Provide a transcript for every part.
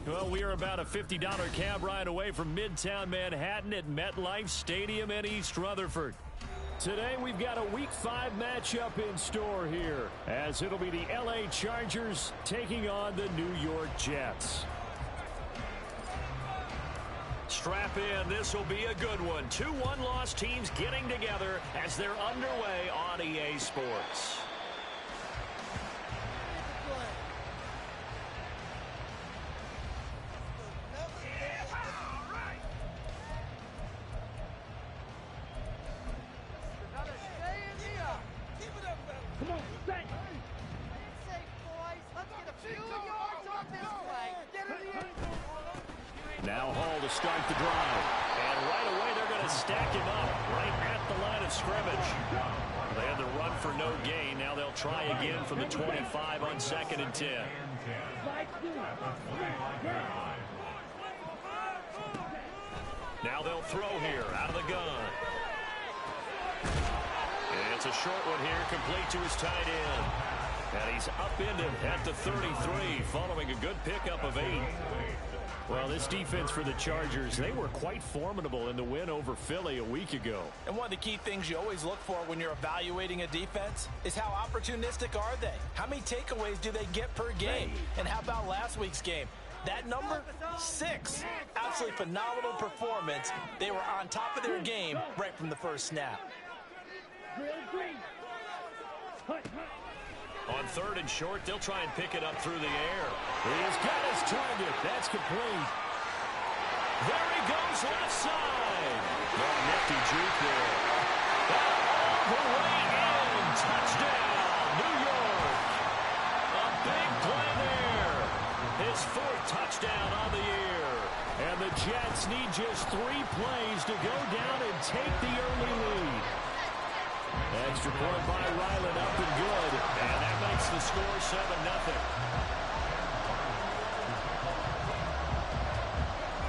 Well, we are about a $50 cab ride away from Midtown Manhattan at MetLife Stadium in East Rutherford. Today, we've got a Week 5 matchup in store here, as it'll be the LA Chargers taking on the New York Jets. Strap in. This will be a good one. Two one-loss teams getting together as they're underway on EA Sports. Now Hall to start the drive. And right away they're going to stack him up right at the line of scrimmage. They had the run for no gain. Now they'll try again from the 25 on 2nd and 10. Now they'll throw here out of the gun. And it's a short one here, complete to his tight end. And he's upended at the 33 following a good pickup of 8. Well, this defense for the Chargers, they were quite formidable in the win over Philly a week ago. And one of the key things you always look for when you're evaluating a defense is how opportunistic are they? How many takeaways do they get per game? And how about last week's game? That number, 6. Absolutely phenomenal performance. They were on top of their game right from the first snap. On 3rd and short, they'll try and pick it up through the air. He's got his target. That's complete. There he goes left side. No nifty juke there. All the way in. Touchdown, New York. A big play there. His 4th touchdown on the year. And the Jets need just 3 plays to go down and take the early lead. Extra point by Ryland, up and good. And that makes the score 7-0.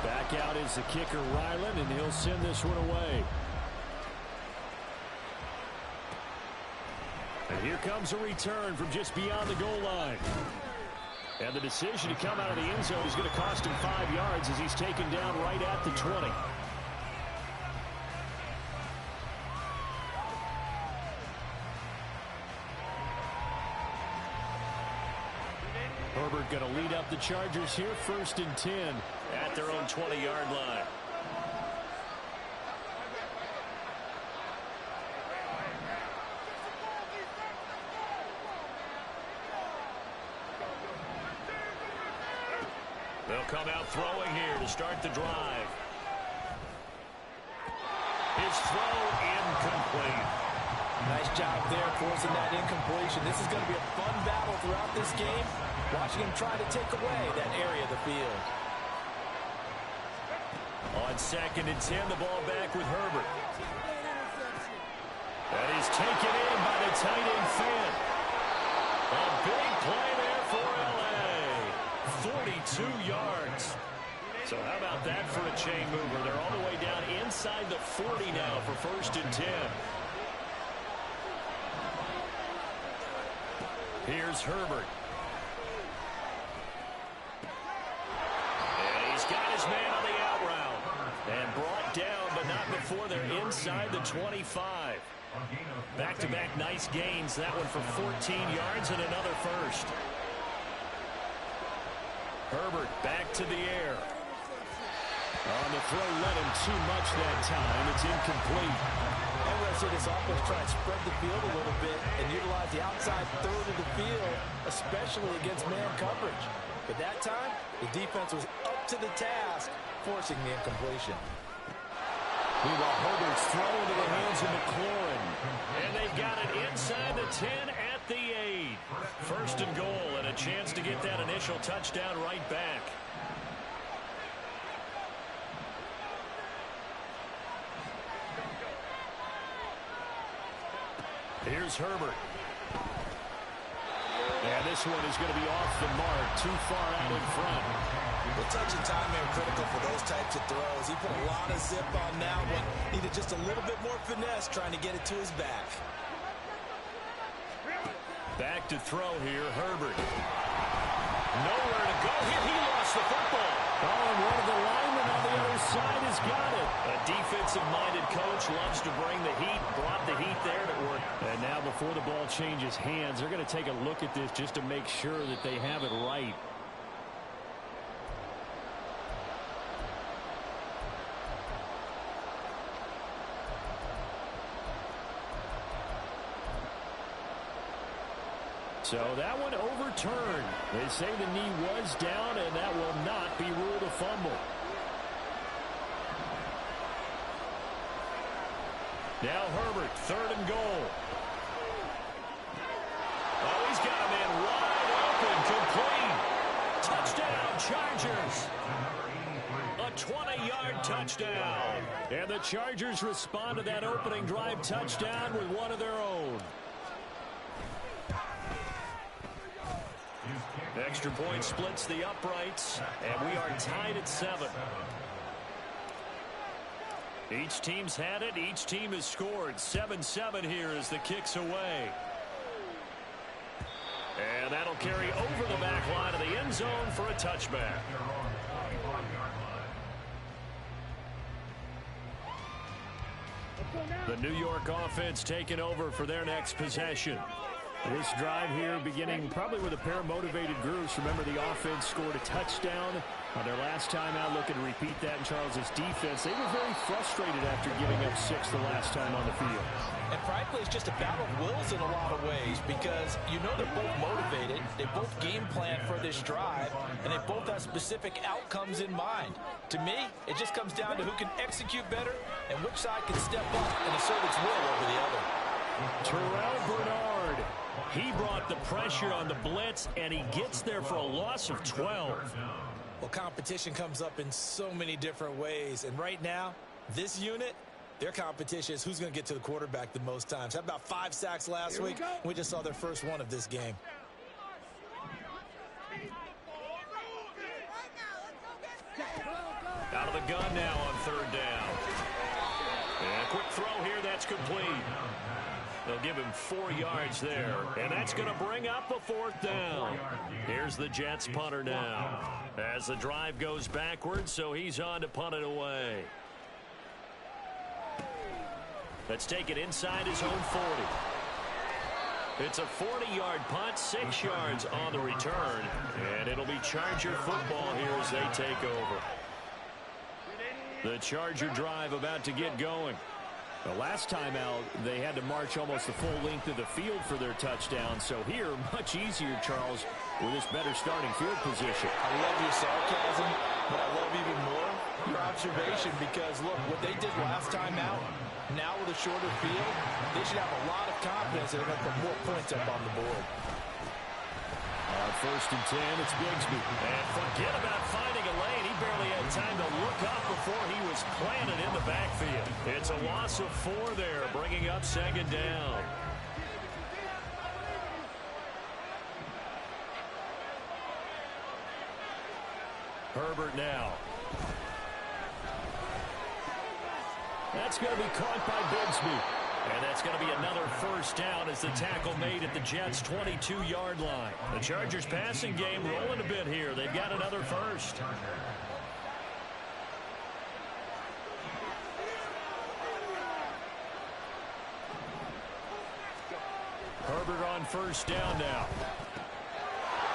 Back out is the kicker, Ryland, and he'll send this one away. And here comes a return from just beyond the goal line. And the decision to come out of the end zone is going to cost him 5 yards as he's taken down right at the 20. Herbert going to lead up the Chargers here, 1st and 10 at their own 20-yard line. They'll come out throwing here to start the drive. His throw incomplete. Nice job there forcing that incompletion. This is going to be a fun battle throughout this game. Watching him try to take away that area of the field. On 2nd and 10, the ball back with Herbert. That is taken in by the tight end Finn. A big play there for LA. 42 yards. So how about that for a chain mover? They're all the way down inside the 40 now for 1st and 10. Here's Herbert. And he's got his man on the out route. And brought down, but not before they're inside the 25. Back-to-back nice gains. That one for 14 yards and another 1st. Herbert back to the air. On the throw, led him too much that time. It's incomplete. And we're going to see this offense try and spread the field a little bit and utilize the outside 3rd of the field, especially against man coverage. But that time, the defense was up to the task, forcing the incompletion. Meanwhile, Herbert's throw into the hands of McLaurin. And they've got it inside the 10 at the 8. 1st and goal, and a chance to get that initial touchdown right back. Here's Herbert. And this one is going to be off the mark, too far out in front. Well, touch and time are critical for those types of throws. He put a lot of zip on that one. Needed just a little bit more finesse trying to get it to his back. Back to throw here, Herbert. Nowhere to go here. He lost the football. Oh, and one of the linemen on the other side has got it. A defensive-minded coach loves to bring the heat, brought the heat there to work. And now before the ball changes hands, they're going to take a look at this just to make sure that they have it right. So that one overturned. They say the knee was down, and that will not be ruled a fumble. Now Herbert, 3rd and goal. Oh, he's got a man wide open, complete. Touchdown, Chargers. A 20-yard touchdown. And the Chargers respond to that opening drive touchdown with one of their own. Extra point splits the uprights, and we are tied at 7. Each team's had it. Each team has scored. 7-7 here as the kick's away. And that'll carry over the back line of the end zone for a touchback. The New York offense taking over for their next possession. This drive here beginning probably with a pair of motivated groups. Remember, the offense scored a touchdown on their last time out. Looking to repeat that in Charles's defense. They were very frustrated after giving up 6 the last time on the field. And frankly, it's just a battle of wills in a lot of ways because you know they're both motivated. They both game plan for this drive, and they both have specific outcomes in mind. To me, it just comes down to who can execute better and which side can step up and assert its will over the other. Terrell Bernard. He brought the pressure on the blitz, and he gets there for a loss of 12. Well, competition comes up in so many different ways, and right now, this unit, their competition is who's going to get to the quarterback the most times. How about 5 sacks last week? We just saw their first one of this game. Out of the gun now on 3rd down. And a quick throw here, that's complete. They'll give him 4 yards there, and that's going to bring up a 4th down. Here's the Jets punter now. As the drive goes backwards, so he's on to punt it away. Let's take it inside his own 40. It's a 40-yard punt, 6 yards on the return, and it'll be Charger football here as they take over. The Charger drive about to get going. The last time out, they had to march almost the full length of the field for their touchdown. So here, much easier, Charles, with this better starting field position. I love your sarcasm, but I love even more your observation because, look, what they did last time out, now with a shorter field, they should have a lot of confidence that they're going to put more points up on the board. On 1st and 10, it's Bigsby. And forget about finding a lane. He barely had time to look up before he was planted in the backfield. It's a loss of 4 there, bringing up 2nd down. Herbert now. That's going to be caught by Bigsby. And that's going to be another 1st down as the tackle made at the Jets' 22-yard line. The Chargers passing game rolling a bit here. They've got another 1st. Herbert on 1st down now.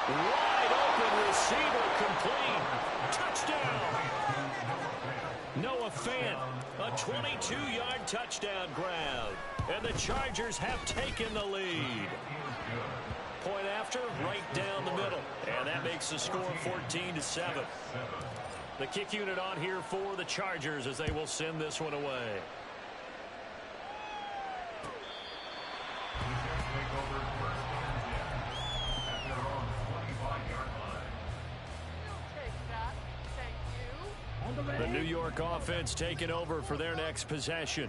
Wide open receiver complete. Touchdown. Noah Fant, a 22-yard touchdown grab. And the Chargers have taken the lead. Point after, right down the middle. And that makes the score 14-7. The kick unit on here for the Chargers as they will send this one away. The New York offense taking over for their next possession.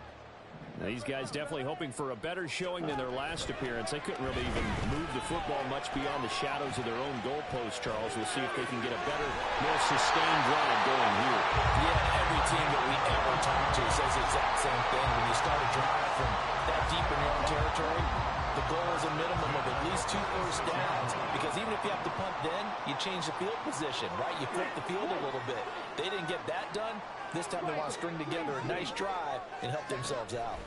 Now, these guys definitely hoping for a better showing than their last appearance. They couldn't really even move the football much beyond the shadows of their own goalpost, Charles. We'll see if they can get a better, more sustained drive going here. Yeah, every team that we ever talk to says the exact same thing. When you start a drive from that deep in your own territory, The goal is a minimum of at least 2 first downs, because even if you have to punt then, you change the field position, right? You flip the field a little bit. They didn't get that done. This time they want to string together a nice drive and help themselves out.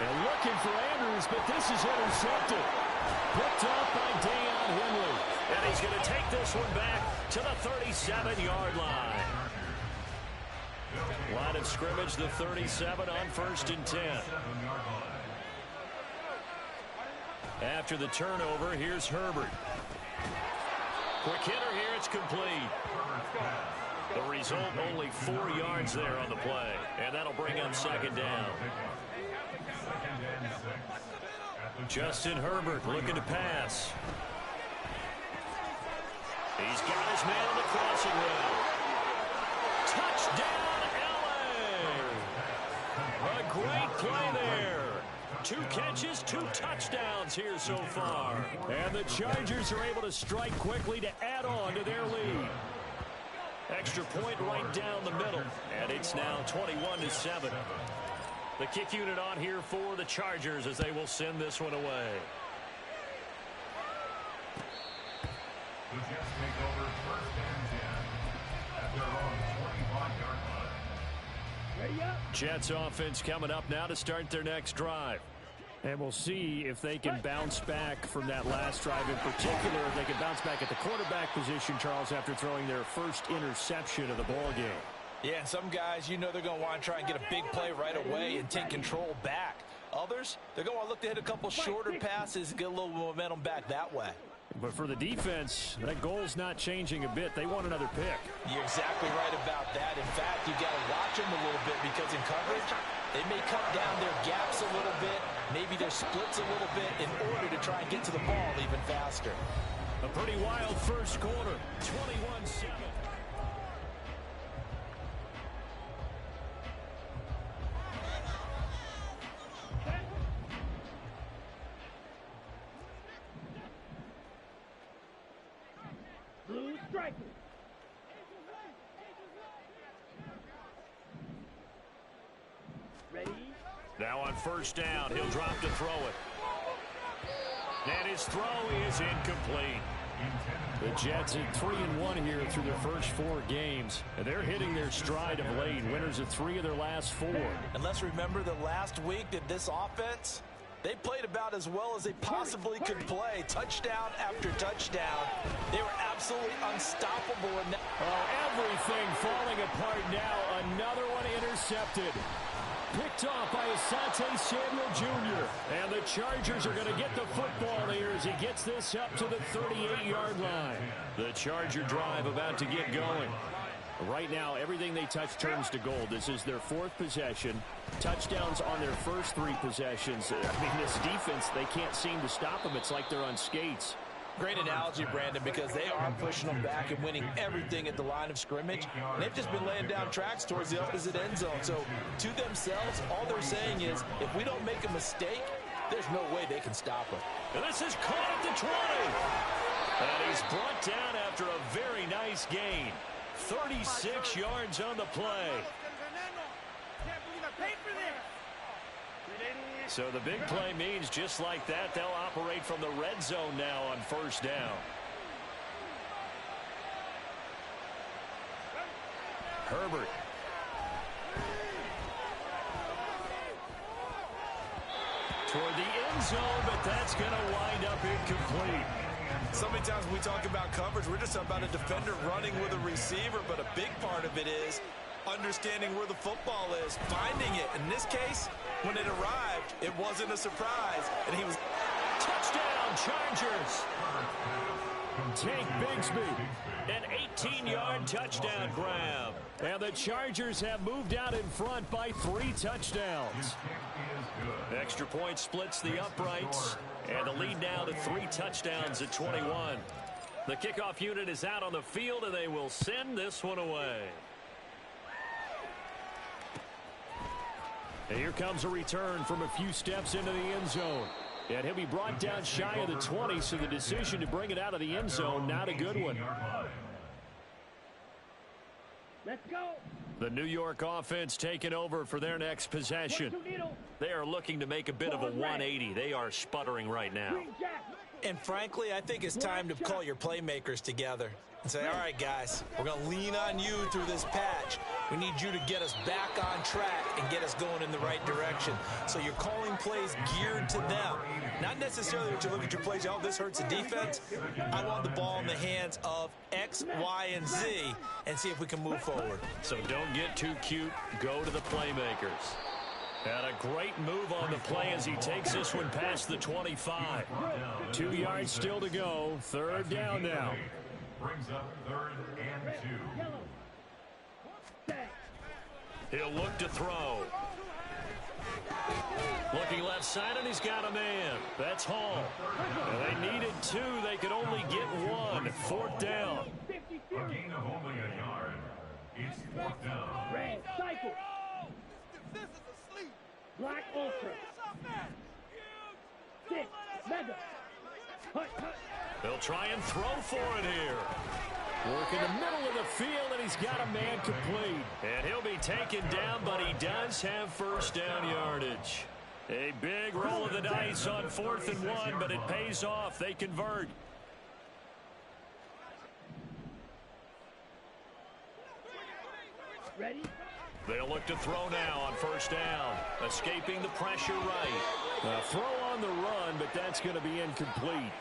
And looking for Andrews, but this is intercepted. Picked up by Deion Henley. And he's going to take this one back to the 37-yard line. Line of scrimmage, the 37 on 1st and 10. After the turnover, here's Herbert. Quick hitter here, it's complete. The result, only 4 yards there on the play. And that'll bring up 2nd down. Justin Herbert looking to pass. He's got his man on the crossing route. Touchdown, LA! A great play there. 2 catches, 2 touchdowns here so far. And the Chargers are able to strike quickly to add on to their lead. Extra point right down the middle. And it's now 21-7. The kick unit on here for the Chargers as they will send this one away. The Jets take over 1st and 10 at their own 25-yard line. Jets offense coming up now to start their next drive. And we'll see if they can bounce back from that last drive. In particular, if they can bounce back at the quarterback position, Charles, after throwing their first interception of the ball game. Yeah, and some guys, you know they're going to want to try and get a big play right away and take control back. Others, they're going to look to hit a couple shorter passes, get a little momentum back that way. But for the defense, that goal's not changing a bit. They want another pick. You're exactly right about that. In fact, you've got to watch them a little bit because in coverage, they may cut down their gaps a little bit, maybe their splits a little bit in order to try and get to the ball even faster. A pretty wild first quarter, 21-7. Blue striker. Ready? Now on 1st down, he'll drop to throw it. And his throw is incomplete. The Jets at 3-1 here through their first 4 games. And they're hitting their stride of late. Winners of 3 of their last 4. And let's remember that last week that this offense, they played about as well as they possibly could play. Touchdown after touchdown. They were absolutely unstoppable. Everything falling apart now. Another one intercepted. Picked off by Asante Samuel Jr. And the Chargers are going to get the football here as he gets this up to the 38-yard line. The Charger drive about to get going. Right now, everything they touch turns to gold. This is their 4th possession. Touchdowns on their first 3 possessions. I mean, this defense, they can't seem to stop them. It's like they're on skates. Great analogy, Brandon, because they are pushing them back and winning everything at the line of scrimmage. And they've just been laying down tracks towards the opposite end zone. So to themselves, all they're saying is, if we don't make a mistake, there's no way they can stop us. And this is caught at the 20. And he's brought down after a very nice gain. 36 yards on the play. So the big play means just like that, they'll operate from the red zone now on 1st down. Herbert. Toward the end zone, but that's going to wind up incomplete. So many times when we talk about coverage, we're just about a defender running with a receiver, but a big part of it is understanding where the football is, finding it. In this case, when it arrived, it wasn't a surprise, and he was... Touchdown, Chargers! Tank Bigsby, an 18-yard touchdown grab. And the Chargers have moved out in front by 3 touchdowns. Extra point splits the uprights, and the lead now to 3 touchdowns at 21. The kickoff unit is out on the field, and they will send this one away. And here comes a return from a few steps into the end zone. And he'll be brought down shy of the 20, so the decision to bring it out of the end zone, not a good one. Let's go. The New York offense taking over for their next possession. They are looking to make a bit of a 180. They are sputtering right now. And frankly, I think it's time to call your playmakers together and say, all right, guys, we're going to lean on you through this patch. We need you to get us back on track and get us going in the right direction. So you're calling plays geared to them. Not necessarily that you look at your plays, oh, this hurts the defense. I want the ball in the hands of X, Y, and Z and see if we can move forward. So don't get too cute. Go to the playmakers. And a great move on the play as he takes this one past the 25. 2 yards still to go. Third down now. Brings up 3rd and 2. He'll look to throw. Looking left side, and he's got a man. That's Hall. And they needed 2. They could only get 1. 4th down. A gain of only a yard. It's 4th down. Red, cycle. Black Ultra. 6, Mega. Hut, hut. They'll try and throw for it here. Work in the middle of the field, and he's got a man complete. And he'll be taken down, but he does have first down yardage. A big roll of the dice on 4th and 1, but it pays off. They convert. Ready? They'll look to throw now on first down. Escaping the pressure right. A throw on the run, but that's going to be incomplete.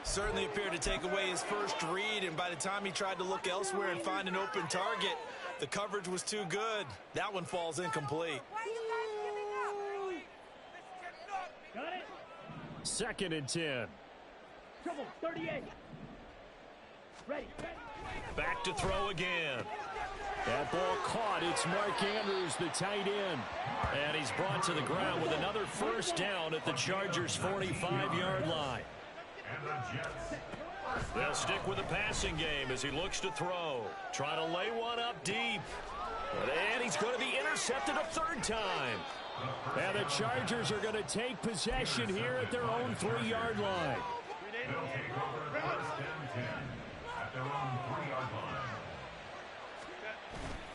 Certainly appeared to take away his first read, and by the time he tried to look elsewhere and find an open target, the coverage was too good. That one falls incomplete. Got it? 2nd and 10. Trouble, 38. Ready. Back to throw again. That ball caught. It's Mark Andrews, the tight end. And he's brought to the ground with another first down at the Chargers' 45-yard line. They'll stick with the passing game as he looks to throw. Trying to lay one up deep. And he's going to be intercepted a 3rd time. And the Chargers are going to take possession here at their own 3-yard line. They'll take over 1st and 10 at their own 3-yard line.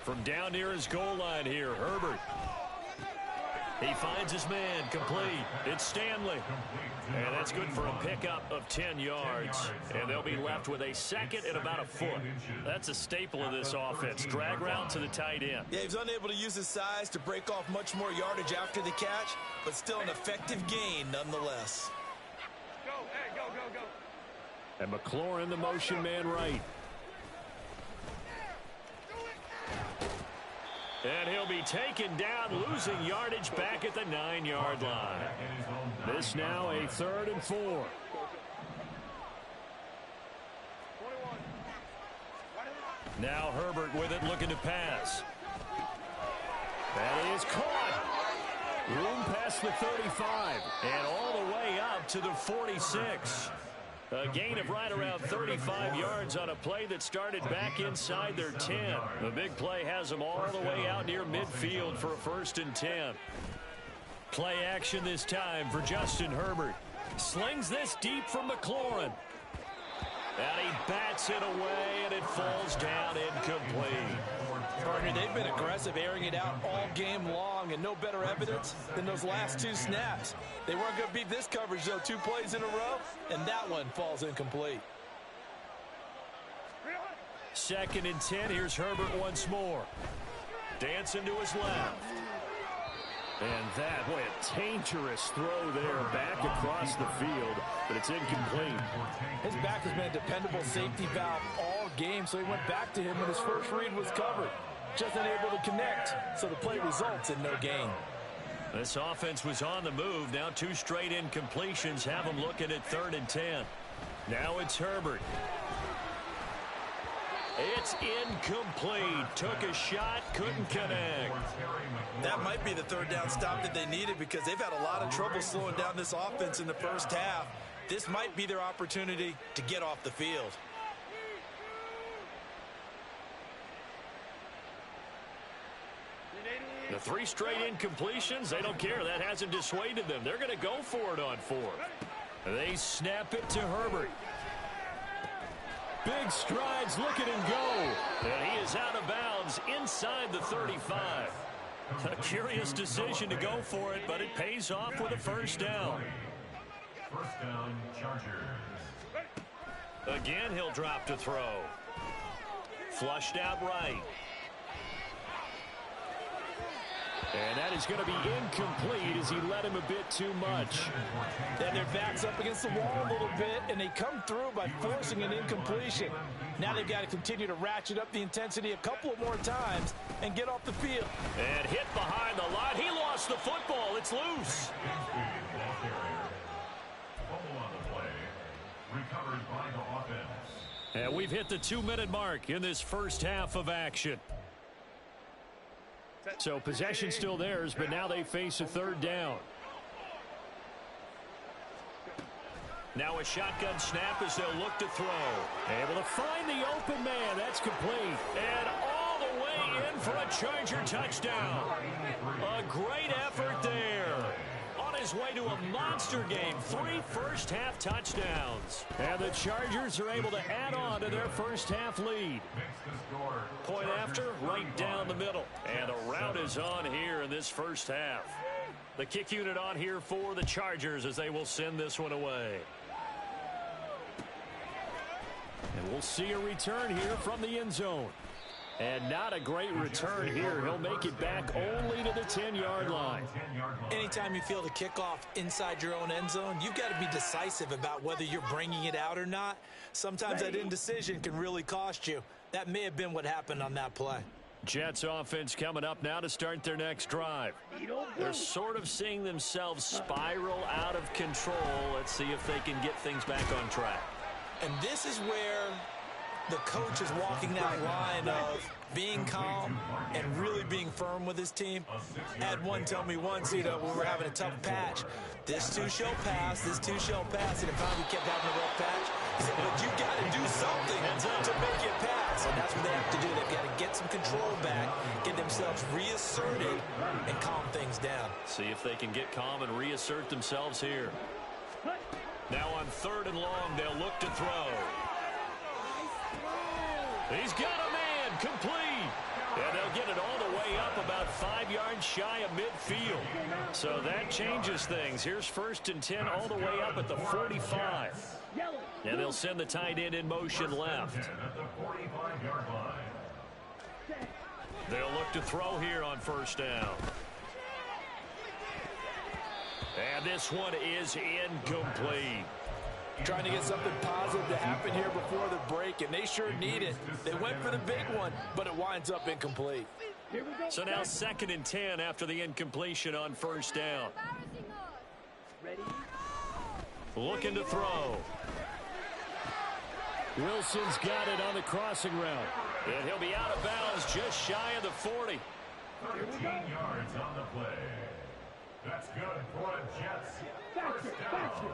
From down near his goal line here, Herbert. He finds his man, complete. It's Stanley. And that's good for a pickup of 10 yards. And they'll be left with a 2nd and about a foot. That's a staple of this offense. Drag route to the tight end. Yeah, he's unable to use his size to break off much more yardage after the catch, but still an effective gain nonetheless. Go, hey, go, go, go. And McLaurin, the motion man right. And he'll be taken down, losing yardage back at the 9-yard line. This now a 3rd and 4. Now Herbert with it, looking to pass. That is caught. Room past the 35 and all the way up to the 46. A gain of right around 35 yards on a play that started back inside their 10. The big play has them all the way out near midfield for a 1st and 10. Play action this time for Justin Herbert. Slings this deep from McLaurin. And he bats it away, and it falls down incomplete. Partner, they've been aggressive, airing it out all game long, and no better evidence than those last 2 snaps. They weren't going to beat this coverage, though. 2 plays in a row, and that one falls incomplete. 2nd and 10. Here's Herbert once more. Dancing to his left. And that, boy, a dangerous throw there back across the field, but it's incomplete. His back has been a dependable safety valve all game, so he went back to him when his first read was covered. Just unable to connect, so the play results in no gain. This offense was on the move. Now 2 straight incompletions have them looking at 3rd and 10. Now it's Herbert. It's incomplete. Took a shot, couldn't connect. That might be the 3rd down stop that they needed because they've had a lot of trouble slowing down this offense in the first half. This might be their opportunity to get off the field. The 3 straight incompletions, they don't care. That hasn't dissuaded them. They're going to go for it on 4th. They snap it to Herbert. Big strides, look at him go. And he is out of bounds themselves inside the 35. A curious decision to go for it, but it pays off with a first down. First down, Chargers. Again, he'll drop to throw. Flushed out right. And that is going to be incomplete as he led him a bit too much. And their back's up against the wall a little bit, and they come through by forcing an incompletion. Now they've got to continue to ratchet up the intensity a couple of more times and get off the field. And hit behind the line. He lost the football. It's loose. Recovered by the offense. And we've hit the 2-minute mark in this first half of action. So possession still theirs, but now they face a third down. Now a shotgun snap as they'll look to throw. Able to find the open man. That's complete. And all the way in for a Charger touchdown. A great effort there. On his way to a monster game. 3 first-half touchdowns. And the Chargers are able to add on to their first-half lead. Point after, right down the middle. And the route is on here in this first half. The kick unit on here for the Chargers as they will send this one away. And we'll see a return here from the end zone. And not a great return here. He'll make it back only to the 10-yard line. Anytime you feel the kickoff inside your own end zone, you've got to be decisive about whether you're bringing it out or not. Sometimes that indecision can really cost you. That may have been what happened on that play. Jets offense coming up now to start their next drive. They're sort of seeing themselves spiral out of control. Let's see if they can get things back on track. And this is where the coach is walking that line of being calm and really being firm with his team. I had one tell me once, when we're having a tough patch, this too shall pass, this too shall pass, and it finally kept having a rough patch. He said, but you got to do something to make it pass, and that's what they have to do. They've got to get some control back, get themselves reasserted, and calm things down. See if they can get calm and reassert themselves here. Now on 3rd and long, they'll look to throw. He's got a man, complete. And they'll get it all the way up about 5 yards shy of midfield. So that changes things. Here's 1st and 10 all the way up at the 45. And they'll send the tight end in motion left. They'll look to throw here on 1st down. And this one is incomplete. Trying to get something positive to happen here before the break, and they sure need it. They went for the big one, but it winds up incomplete. So now 2nd and 10 after the incompletion on 1st down. Looking to throw. Wilson's got it on the crossing route. And he'll be out of bounds just shy of the 40. 13 yards on the play. That's good for a Jets first down.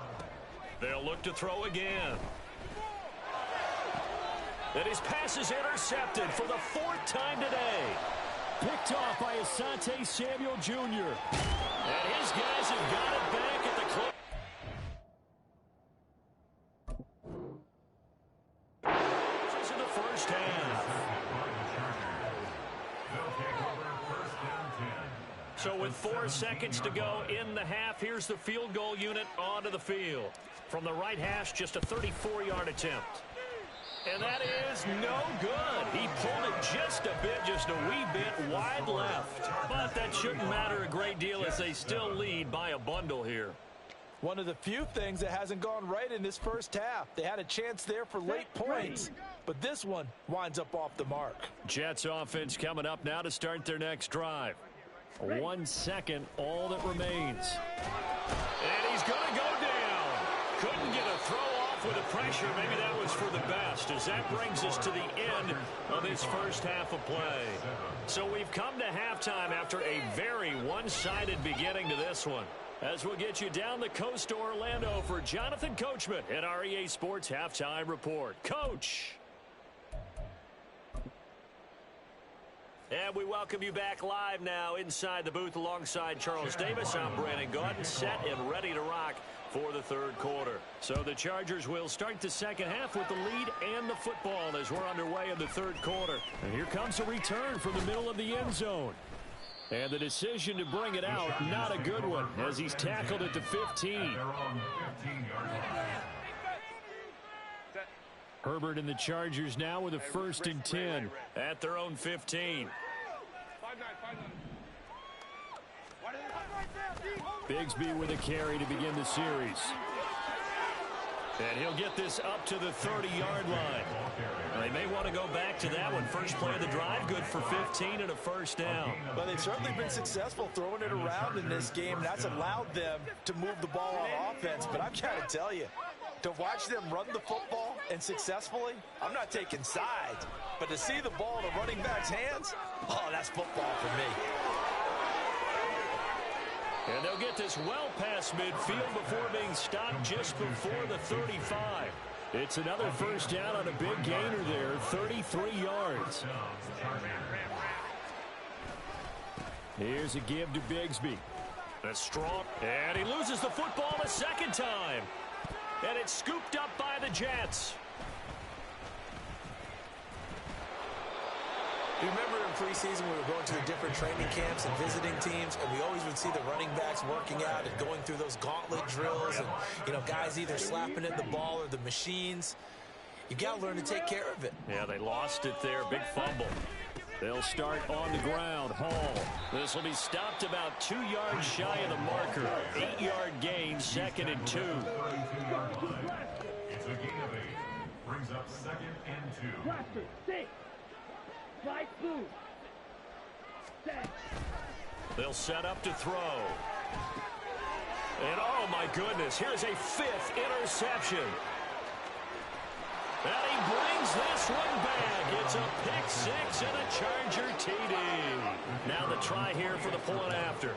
They'll look to throw again. And his pass is intercepted for the 4th time today. Picked off by Asante Samuel Jr. And his guys have got it back at the close. In the first half. So with 4 seconds to go in the half, here's the field goal unit onto the field. From the right hash, just a 34-yard attempt. And that is no good. He pulled it just a bit, just a wee bit wide left. But that shouldn't matter a great deal as they still lead by a bundle here. One of the few things that hasn't gone right in this first half. They had a chance there for late points, but this one winds up off the mark. Jets offense coming up now to start their next drive. 1 second, all that remains. And he's going to go down. Couldn't get a throw off with the pressure. Maybe that was for the best, as that brings us to the end of this first half of play. So we've come to halftime after a very one-sided beginning to this one. As we'll get you down the coast to Orlando for Jonathan Coachman at our EA Sports Halftime Report. Coach! And we welcome you back live now inside the booth alongside Charles Davis. I'm Brandon Gaudin, set and ready to rock for the third quarter. So the Chargers will start the second half with the lead and the football as we're underway in the third quarter. And here comes a return from the middle of the end zone. And the decision to bring it out, not a good one, as he's tackled at the 15. Herbert and the Chargers now with a 1st and 10 at their own 15. Bigsby with a carry to begin the series. And he'll get this up to the 30-yard line. They may want to go back to that one. First play of the drive, good for 15 and a 1st down. Well, they've certainly been successful throwing it around in this game. That's allowed them to move the ball on offense. But I've got to tell you, to watch them run the football and successfully, I'm not taking sides. But to see the ball in a running back's hands, oh, that's football for me. And they'll get this well past midfield before being stopped just before the 35. It's another 1st down on a big gainer there, 33 yards. Here's a give to Bigsby. That's strong. And he loses the football a second time. And it's scooped up by the Jets. You remember in preseason we were going to the different training camps and visiting teams, and we always would see the running backs working out and going through those gauntlet drills and, you know, guys either slapping at the ball or the machines. You've got to learn to take care of it. Yeah, they lost it there. Big fumble. They'll start on the ground. Hall. This will be stopped about 2 yards shy of the marker. 8-yard gain, 2nd and 2. It's a gain of 8. Brings up 2nd and 2. They'll set up to throw. And oh my goodness, here's a 5th interception. And he brings this one back. It's a pick 6 and a Charger TD. Now the try here for the point after.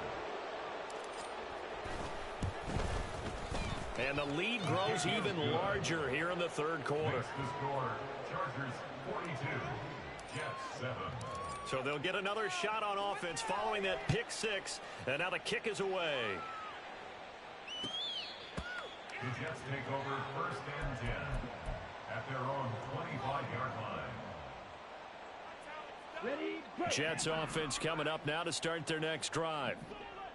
And the lead grows even larger here in the third quarter. The score, Chargers 42, Jets 7. So they'll get another shot on offense following that pick 6. And now the kick is away. The Jets take over 1st and 10 at their own 25-yard line. Jets offense coming up now to start their next drive.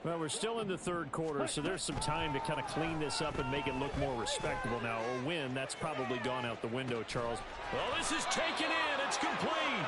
Well, we're still in the third quarter, so there's some time to kind of clean this up and make it look more respectable now. A win, that's probably gone out the window, Charles. Well, this is taken in. It's complete.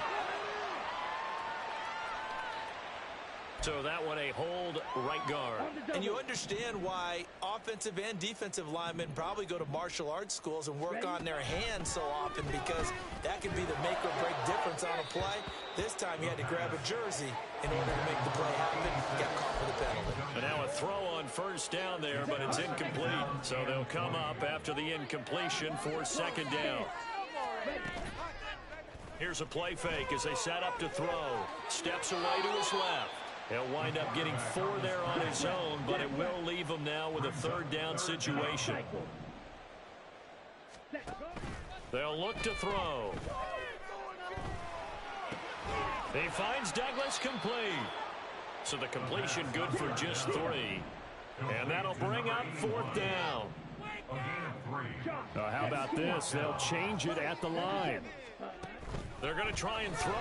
So that one a hold right guard. And you understand why offensive and defensive linemen probably go to martial arts schools and work on their hands so often, because that can be the make or break difference on a play. This time he had to grab a jersey in order to make the play happen. Got caught for the penalty. And now a throw on 1st down there, but it's incomplete. So they'll come up after the incompletion for 2nd down. Here's a play fake as they set up to throw. Steps away to his left. He'll wind up getting 4 there on his own, but it will leave him now with a 3rd down situation. They'll look to throw. He finds Douglas complete. So the completion good for just 3. And that'll bring up 4th down. How about this? They'll change it at the line. They're going to try and throw.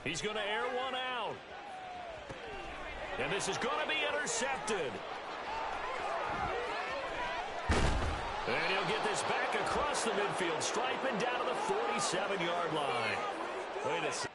He's going to air one out. And this is going to be intercepted. And he'll get this back across the midfield stripe and down to the 47-yard line. Wait a second.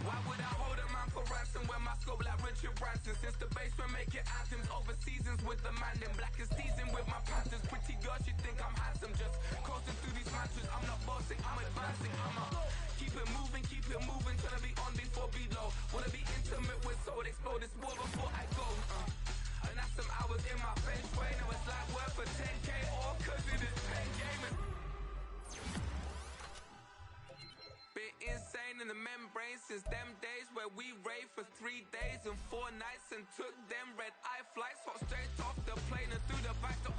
Why would I hold a man for ransom when my scope like Richard Branson? Since the basement making anthems over seasons with the man in black is seasoned with my panthers. Pretty girl, she think I'm handsome. Just coasting through these mantras. I'm not bossing, I'm advancing. Keep it moving, trying to be on before below. Wanna be intimate with soul, explode this more before I go. And that's some hours in my bench way. Now it's like work for 10K all cause it is pen gaming. Bit insane in the membrane since them days where we raved for 3 days and 4 nights and took them red-eye flights. Hot straight off the plane and through the back to